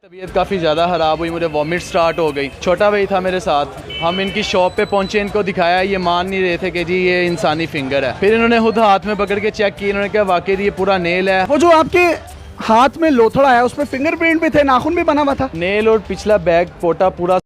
तबीयत काफ़ी ज़्यादा ख़राब हुई, मुझे वॉमिट स्टार्ट हो गई। छोटा भाई था मेरे साथ, हम इनकी शॉप पे पहुंचे, इनको दिखाया, ये मान नहीं रहे थे कि जी ये इंसानी फिंगर है। फिर इन्होंने खुद हाथ में पकड़ के चेक किया, इन्होंने कहा वाकई ये पूरा नेल है। वो जो आपके हाथ में लोथड़ा है उसमें फिंगरप्रिंट भी थे, नाखून भी बना हुआ था। नेल और पिछला बैग पोटा पूरा।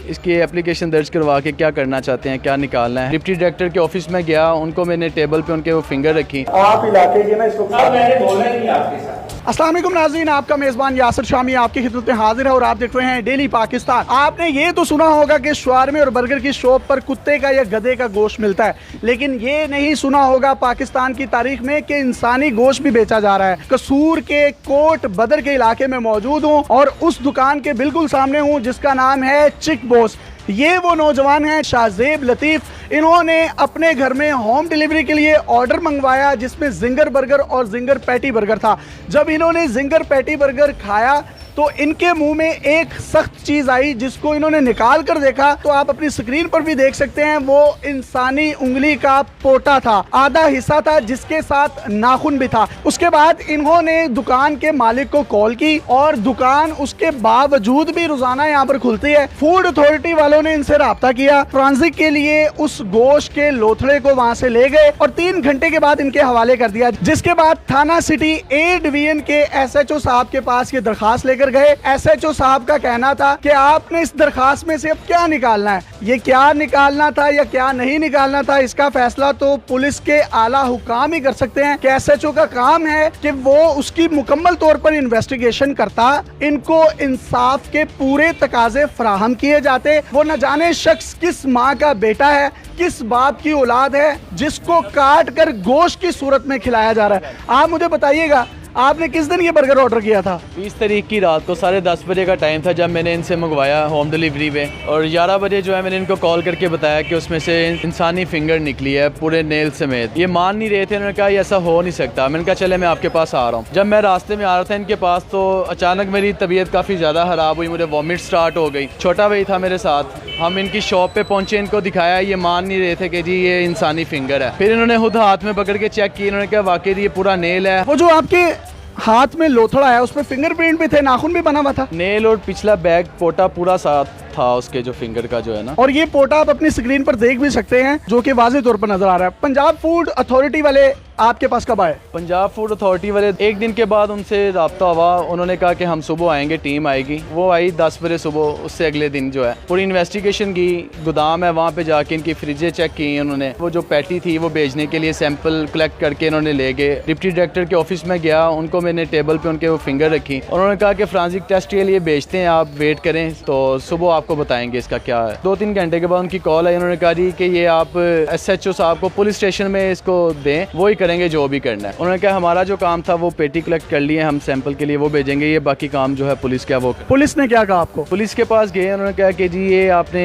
इसकी एप्लीकेशन दर्ज करवा के क्या करना चाहते हैं, क्या निकालना है। डिप्टी डायरेक्टर के ऑफिस में गया, उनको मैंने टेबल पे उनके वो फिंगर रखी। आप इलाके के ना इसको मैंने बोला नहीं आपके साथ। अस्सलाम वालेकुम नाज़रीन, आपका मेज़बान यासिर शामी आपकी खिदमत में हाजिर है और आप देख रहे हैं डेली पाकिस्तान। आपने ये तो सुना होगा कि शवारमे और बर्गर की शॉप पर कुत्ते का या गधे का गोश्त मिलता है, लेकिन ये नहीं सुना होगा पाकिस्तान की तारीख में कि इंसानी गोश्त भी बेचा जा रहा है। कसूर के कोट बदर के इलाके में मौजूद हूँ और उस दुकान के बिल्कुल सामने हूँ जिसका नाम है चिक बॉस। ये वो नौजवान हैं शाहजेब लतीफ़, इन्होंने अपने घर में होम डिलीवरी के लिए ऑर्डर मंगवाया जिसमें जिंगर बर्गर और जिंगर पैटी बर्गर था। जब इन्होंने जिंगर पैटी बर्गर खाया तो इनके मुंह में एक सख्त चीज़ आई जिसको इन्होंने निकाल कर देखा तो आप अपनी स्क्रीन पर भी देख सकते हैं, वो इंसानी उंगली का पोटा था, आधा हिस्सा था जिसके साथ नाखून भी था। उसके बाद इन्होंने दुकान के मालिक को कॉल की और दुकान उसके बावजूद भी रोजाना यहाँ पर खुलती है। फूड अथॉरिटी वालों ने इनसे राब्ता किया, फॉरेंसिक के लिए उस गोश्त के लोथड़े को वहाँ से ले गए और 3 घंटे के बाद इनके हवाले कर दिया। जिसके बाद थाना सिटी ए डिवीजन के SHO साहब के पास ये दरखास्त लेकर गए। SHO साहब का कहना था कि आपने इस दरखास्त में से अब क्या निकालना है, ये क्या निकालना था या क्या नहीं निकालना था, इसका फैसला तो पुलिस के आला हुकाम ही कर सकते हैं। कि SHO का काम है कि वो उसकी मुकम्मल तौर पर इन्वेस्टिगेशन करता, इनको इंसाफ के पूरे तकाजे फराहम किए जाते। वो न जाने शख्स किस माँ का बेटा है, किस बाप की औलाद है जिसको काट कर गोश्त की सूरत में खिलाया जा रहा है। आप मुझे बताइएगा, आपने किस दिन ये बर्गर ऑर्डर किया था? 20 तारीख की रात को 10:30 बजे का टाइम था जब मैंने इनसे मंगवाया होम डिलीवरी पे, और 11 बजे जो है मैंने इनको कॉल करके बताया कि उसमें से इंसानी फिंगर निकली है पूरे नेल समेत। ये मान नहीं रहे थे, उन्होंने कहा ये ऐसा हो नहीं सकता। मैंने कहा चले मैं आपके पास आ रहा हूँ। जब मैं रास्ते में आ रहा था इनके पास तो अचानक मेरी तबीयत काफ़ी ज़्यादा ख़राब हुई, मुझे वॉमिट स्टार्ट हो गई। छोटा भाई था मेरे साथ, हम इनकी शॉप पे पहुंचे, इनको दिखाया, ये मान नहीं रहे थे कि जी ये इंसानी फिंगर है। फिर इन्होंने खुद हाथ में पकड़ के चेक किया, इन्होंने कहा वाकई ये पूरा नेल है। वो जो आपके हाथ में लोथड़ा है उसमें फिंगरप्रिंट भी थे, नाखून भी बना हुआ था। नेल और पिछला बैग पोटा पूरा साथ था उसके, जो फिंगर का जो है ना। और ये पोटा आप अपनी स्क्रीन पर देख भी सकते हैं जो कि वाज़ेह तौर पर नजर आ रहा है। पंजाब फूड अथॉरिटी वाले आपके पास कब आए? पंजाब फूड अथॉरिटी वाले 1 दिन के बाद उनसे रब्ता हुआ, उन्होंने कहा कि हम सुबह आएंगे, टीम आएगी। वो आई 10 बजे सुबह। उससे अगले दिन जो है पूरी इन्वेस्टिगेशन की, गोदाम है वहाँ पे जाके इनकी फ्रिजें चेक की उन्होंने। वो जो पैटी थी वो भेजने के लिए सैंपल कलेक्ट करके इन्होंने ले गए। डिप्टी डायरेक्टर के ऑफिस में गया, उनको मैंने टेबल पे उनके वो फिंगर रखी, उन्होंने कहा कि फॉरेंसिक टेस्ट के लिए भेजते हैं, आप वेट करें तो सुबह आपको बताएंगे इसका क्या है। 2-3 घंटे के बाद उनकी कॉल आई, उन्होंने कहा जी कि ये आप SHO साहब को पुलिस स्टेशन में इसको दें, वो ही करेंगे जो भी करना है। उन्होंने कहा हमारा जो काम था वो पेटी कलेक्ट कर लिए, हम सैंपल के लिए वो भेजेंगे, ये बाकी काम जो है पुलिस का वो। पुलिस ने क्या कहा आपको? पुलिस के पास गए, उन्होंने कहा कि जी ये आपने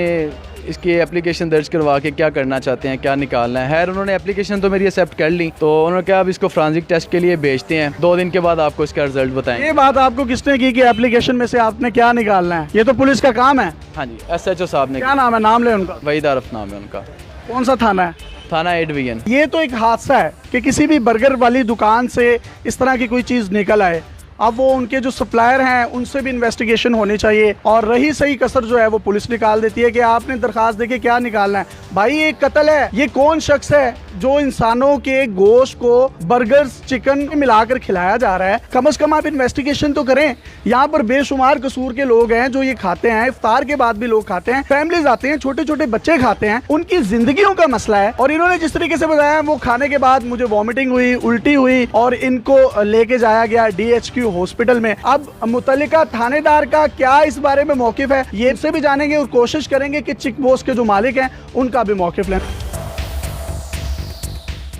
इसकी एप्लीकेशन दर्ज करवा के क्या करना चाहते हैं, क्या निकालना है। उन्होंने एप्लीकेशन तो मेरी एक्सेप्ट कर ली, तो उन्होंने कहा अब इसको फॉरेंसिक टेस्ट के लिए भेजते हैं, 2 दिन के बाद आपको इसका रिजल्ट बताएंगे। ये बात आपको किसने की कि एप्लीकेशन में से आपने क्या निकालना है? ये तो पुलिस का काम है। हाँ जी, SHO साहब ने। क्या नाम है? नाम ले उनका। वहीद आरफ नाम है उनका। कौन सा थाना है? थाना ए डिवीजन। ये तो एक हादसा है कि किसी भी बर्गर वाली दुकान से इस तरह की कोई चीज़ निकल आए। अब वो उनके जो सप्लायर हैं उनसे भी इन्वेस्टिगेशन होनी चाहिए, और रही सही कसर जो है वो पुलिस निकाल देती है कि आपने दरखास्त देके क्या निकालना है। भाई ये कत्ल है, ये कौन शख्स है जो इंसानों के गोश्त को बर्गर्स चिकन में मिलाकर खिलाया जा रहा है? कम से कम आप इन्वेस्टिगेशन तो करें। यहाँ पर बेशुमार कसूर के लोग हैं जो ये खाते हैं, इफ्तार के बाद भी लोग खाते हैं, फैमिलीज आते हैं, छोटे छोटे बच्चे खाते हैं, उनकी जिंदगियों का मसला है। और इन्होंने जिस तरीके से बताया, वो खाने के बाद मुझे वॉमिटिंग हुई, उल्टी हुई और इनको लेके जाया गया DHQ हॉस्पिटल में। अब मुतल्लिका थानेदार का क्या इस बारे में मौकिफ है, ये से भी जानेंगे और कोशिश करेंगे कि चिक बॉस के जो मालिक हैं उनका भी मौकिफ लें।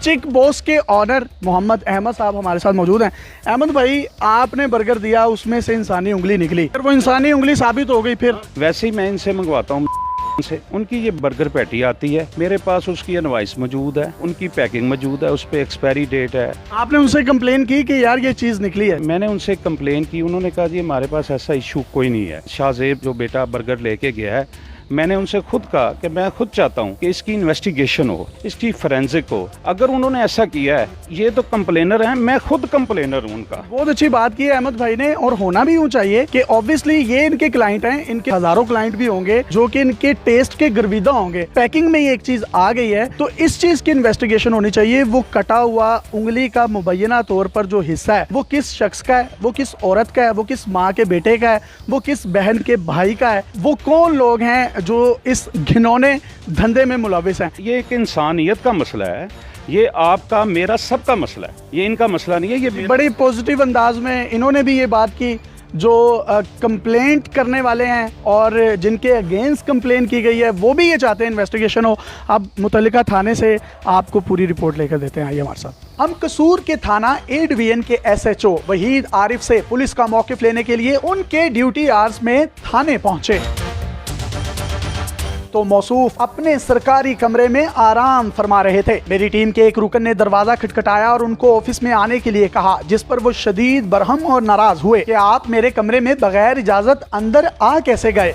चिक बॉस के ऑनर मोहम्मद अहमद साहब हमारे साथ मौजूद हैं। अहमद भाई, आपने बर्गर दिया, उसमें से इंसानी उंगली निकली, फिर वो इंसानी उंगली साबित हो गई, फिर? वैसे ही मैं इनसे मंगवाता हूँ से, उनकी ये बर्गर पैटी आती है, मेरे पास उसकी इनवॉइस मौजूद है, उनकी पैकिंग मौजूद है, उस पर एक्सपायरी डेट है। आपने उनसे कंप्लेन की कि यार ये चीज़ निकली है? मैंने उनसे कंप्लेन की, उन्होंने कहा जी हमारे पास ऐसा इशू कोई नहीं है। शाहजेब जो बेटा बर्गर लेके गया है मैंने उनसे खुद कहा कि मैं खुद चाहता हूँ कि इसकी इन्वेस्टिगेशन हो, इसकी फोरेंसिक हो। अगर उन्होंने ऐसा किया है, ये तो कंप्लेनर हैं, मैं खुद कंप्लेनर हूँ उनका। बहुत अच्छी बात की है अहमद भाई ने, और होना भी यूं चाहिए कि ऑब्वियसली ये इनके क्लाइंट हैं, इनके हजारों क्लाइंट भी होंगे जो कि इनके टेस्ट के गर्विदा होंगे। पैकिंग में ये एक चीज आ गई है तो इस चीज की इन्वेस्टिगेशन होनी चाहिए। वो कटा हुआ उंगली का मुबैना तौर पर जो हिस्सा है वो किस शख्स का है, वो किस औरत का है, वो किस माँ के बेटे का है, वो किस बहन के भाई का है, वो कौन लोग हैं जो इस घिनौने धंधे में मुलविस हैं। ये एक इंसानियत का मसला है, ये आपका मेरा सबका मसला है, ये इनका मसला नहीं है। ये बड़े पॉजिटिव अंदाज में इन्होंने भी ये बात की, जो कंप्लेंट करने वाले हैं और जिनके अगेंस्ट कंप्लेन की गई है वो भी ये चाहते हैं इन्वेस्टिगेशन हो। अब मुतल्लिका थाने से आपको पूरी रिपोर्ट लेकर देते हैं, आइए हमारे साथ। हम कसूर के थाना ए डिवीजन के SHO वहीद आरिफ से पुलिस का मौक़िफ़ लेने के लिए उनके ड्यूटी आवर्स में थाने पहुंचे तो मौसूफ अपने सरकारी कमरे में आराम फरमा रहे थे। मेरी टीम के एक रुकन ने दरवाजा खटखटाया और उनको ऑफिस में आने के लिए कहा, जिस पर वो शदीद बरहम और नाराज हुए कि आप मेरे कमरे में बगैर इजाजत अंदर आ कैसे गए।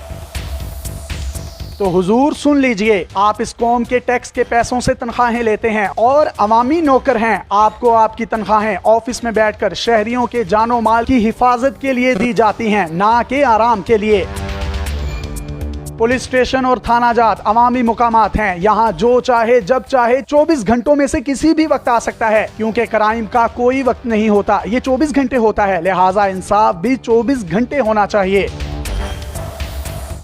तो हुजूर सुन लीजिए, आप इस कौम के टैक्स के पैसों से तनख्वाहें लेते हैं और अवामी नौकर हैं। आपको आपकी तनख्वाहें ऑफिस में बैठकर शहरियों के जानो माल की हिफाजत के लिए दी जाती हैं, ना कि आराम के लिए। पुलिस स्टेशन और थाना जात अवामी मुकामात हैं, यहाँ जो चाहे जब चाहे 24 घंटों में से किसी भी वक्त आ सकता है, क्योंकि क्राइम का कोई वक्त नहीं होता, ये 24 घंटे होता है, लिहाजा इंसाफ भी 24 घंटे होना चाहिए।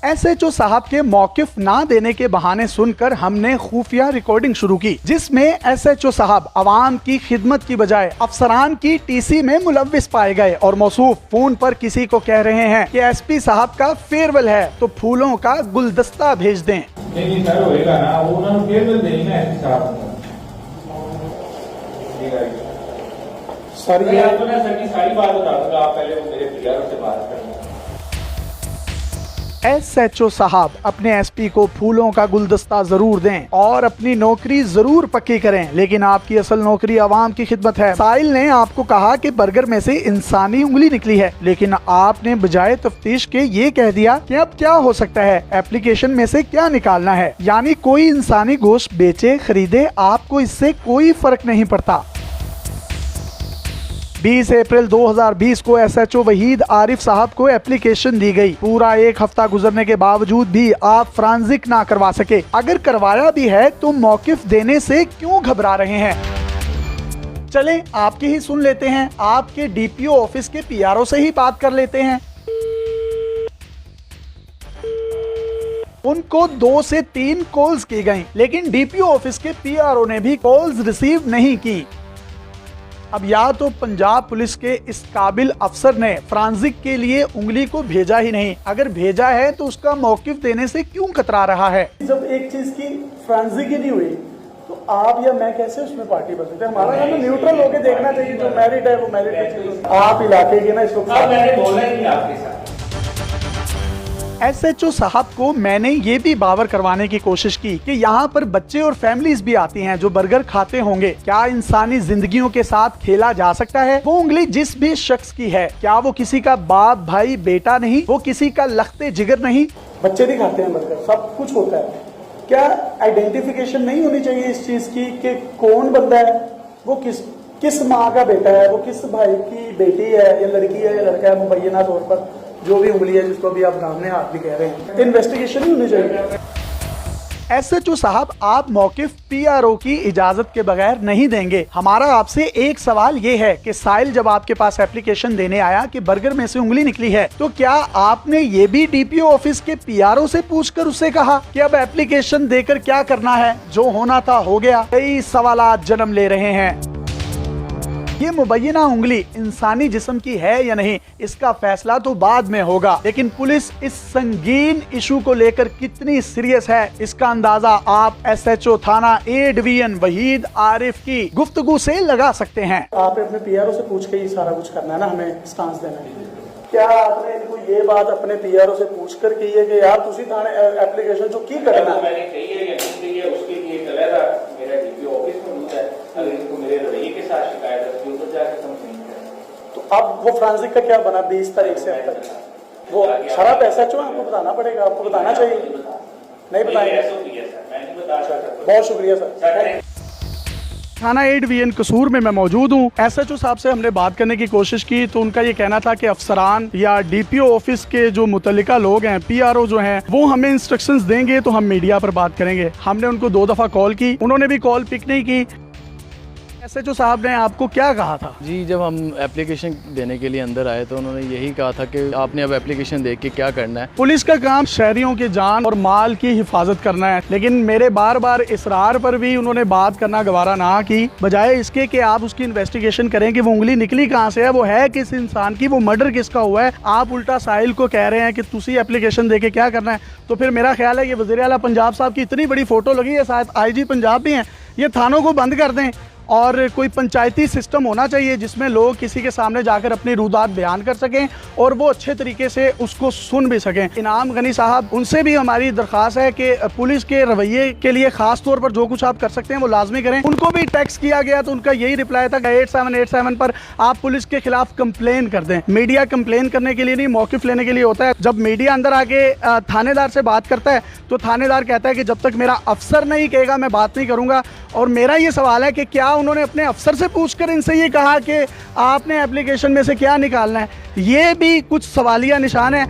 SHO साहब के मौक़िफ़ ना देने के बहाने सुनकर हमने खुफिया रिकॉर्डिंग शुरू की, जिसमें SHO साहब अवाम की खिदमत की बजाय अफसरान की TC में मुलव्विस पाए गए और मौसूफ फोन पर किसी को कह रहे हैं कि SP साहब का फेयरवेल है तो फूलों का गुलदस्ता भेज दें। नहीं सर होएगा ना, वो उन्होंने फेयरवेल देनी है SP साहब को। सर ये तो मैं सर की सारी बात बता दूंगा, आप पहले वो मेरे PR से बात करें। SHO साहब अपने SP को फूलों का गुलदस्ता जरूर दें और अपनी नौकरी जरूर पक्की करें, लेकिन आपकी असल नौकरी आवाम की खिदमत है। साहिल ने आपको कहा कि बर्गर में से इंसानी उंगली निकली है, लेकिन आपने बजाय तफ्तीश के ये कह दिया कि अब क्या हो सकता है, एप्लीकेशन में से क्या निकालना है। यानी कोई इंसानी गोश्त बेचे खरीदे, आपको इससे कोई फर्क नहीं पड़ता। 20 अप्रैल 2020 को SHO वहीद आरिफ साहब को एप्लीकेशन दी गई। पूरा एक हफ्ता गुजरने के बावजूद भी आप फ्रांजिक ना करवा सके। अगर करवाया भी है तो मौक़िफ़ देने से क्यों घबरा रहे हैं। चलें आपकी ही सुन लेते हैं, आपके DPO ऑफिस के PRO से ही बात कर लेते हैं। उनको 2 से 3 कॉल्स की गई, लेकिन DPO ऑफिस के PRO ने भी कॉल्स रिसीव नहीं की। अब या तो पंजाब पुलिस के इस काबिल अफसर ने फ्रांजिक के लिए उंगली को भेजा ही नहीं, अगर भेजा है तो उसका मौक़िफ़ देने से क्यों कतरा रहा है। जब एक चीज की फ्रांजिक ही नहीं हुई तो आप या मैं कैसे उसमें पार्टी बन सकते हैं। हमारा काम न्यूट्रल होकर देखना चाहिए, जो मैरिड है वो मैरिड है। आप इलाके के ना इस वक्त मैंने बोला ही नहीं आपके साथ। SHO साहब को मैंने ये भी बावर करवाने की कोशिश की कि यहाँ पर बच्चे और फैमिलीज भी आती हैं जो बर्गर खाते होंगे। क्या इंसानी जिंदगियों के साथ खेला जा सकता है। वो उंगली जिस भी शख्स की है, क्या वो किसी का बाप भाई बेटा नहीं, वो किसी का लख्ते जिगर नहीं। बच्चे भी खाते हैं बर्गर, सब कुछ होता है। क्या आइडेंटिफिकेशन नहीं होनी चाहिए इस चीज की कि कौन बंदा है, वो किस माँ का बेटा है, वो किस भाई की बेटी है या लड़की है या लड़का है, मुबैना तौर पर जो भी उंगली है जिसको भी आप दामने हाथ भी कह रहे हैं, इन्वेस्टिगेशन ही होनी चाहिए। SHO साहब, आप मौक़िफ़ PRO की इजाजत के बगैर नहीं देंगे। हमारा आपसे एक सवाल ये है कि साहिल जब आपके पास एप्लीकेशन देने आया कि बर्गर में से उंगली निकली है, तो क्या आपने ये भी DPO ऑफिस के PRO से पूछकर उससे कहा कि अब एप्लीकेशन देकर क्या करना है, जो होना था हो गया। कई सवालात जन्म ले रहे हैं। ये मुबैना उंगली इंसानी जिस्म की है या नहीं, इसका फैसला तो बाद में होगा, लेकिन पुलिस इस संगीन इशू को लेकर कितनी सीरियस है, इसका अंदाजा आप SHO थाना ए डिवीजन वहीद आरिफ की गुफ्तगू से लगा सकते हैं। आप अपने PRO से पूछ के ही सारा कुछ करना है ना, हमें स्टांस देना है। क्या आपने इनको ये बात अपने PRO से पूछ कर की है कि यार तुसी थाने एप्लीकेशन जो की करना है, मैंने कही है या नहीं कही है, उसके लिए कलेदा मेरा DPO ऑफिस में होता है। अगर इनको मेरे रवैये के साथ शिकायत है तो उधर जाकर कंप्लेंट करें। तो अब वो फ्रांजिक का क्या बना 20 तारीख से अब तक वो सारा पैसा जो आपको बताना पड़ेगा, आपको बताना चाहिए। नहीं बताएंगे। SOP है सर, मैं नहीं बता सकता। बहुत शुक्रिया सर। सर थाना 8 कसूर में मैं मौजूद हूँ। SHO साहब से हमने बात करने की कोशिश की तो उनका ये कहना था कि अफसरान या DPO ऑफिस के जो मुतल्लिका लोग हैं, PRO जो हैं, वो हमें इंस्ट्रक्शंस देंगे तो हम मीडिया पर बात करेंगे। हमने उनको 2 दफ़ा कॉल की, उन्होंने भी कॉल पिक नहीं की। SHO साहब ने आपको क्या कहा था? जी, जब हम एप्लीकेशन देने के लिए अंदर आए तो उन्होंने यही कहा था कि आपने अब एप्लीकेशन देख के क्या करना है। पुलिस का काम शहरियों की जान और माल की हिफाजत करना है, लेकिन मेरे बार बार इसरार पर भी उन्होंने बात करना गवारा ना की, बजाय इसके कि आप उसकी इन्वेस्टिगेशन करें कि वो उंगली निकली कहाँ से है, वो है किस इंसान की, वो मर्डर किसका हुआ है। आप उल्टा साहिल को कह रहे हैं कि तुसी एप्लीकेशन दे के क्या करना है। तो फिर मेरा ख्याल है ये वज़ीर आला पंजाब साहब की इतनी बड़ी फ़ोटो लगी है, शायद IG पंजाब भी हैं, ये थानों को बंद कर दें और कोई पंचायती सिस्टम होना चाहिए जिसमें लोग किसी के सामने जाकर अपनी रुदात बयान कर सकें और वो अच्छे तरीके से उसको सुन भी सकें। इनाम गनी साहब, उनसे भी हमारी दरख्वास्त है कि पुलिस के रवैये के लिए ख़ास तौर पर जो कुछ आप कर सकते हैं वो लाजमी करें। उनको भी टेक्स्ट किया गया तो उनका यही रिप्लाई था कि 8787 पर आप पुलिस के खिलाफ कंप्लेन कर दें। मीडिया कंप्लेन करने के लिए नहीं, मौक़िफ़ लेने के लिए होता है। जब मीडिया अंदर आके थानेदार से बात करता है तो थानेदार कहता है कि जब तक मेरा अफसर नहीं कहेगा मैं बात नहीं करूँगा। और मेरा ये सवाल है कि क्या उन्होंने अपने अफसर से पूछकर इनसे ये कहा कि आपने एप्लीकेशन में से क्या निकालना है? ये भी कुछ सवालिया निशान है।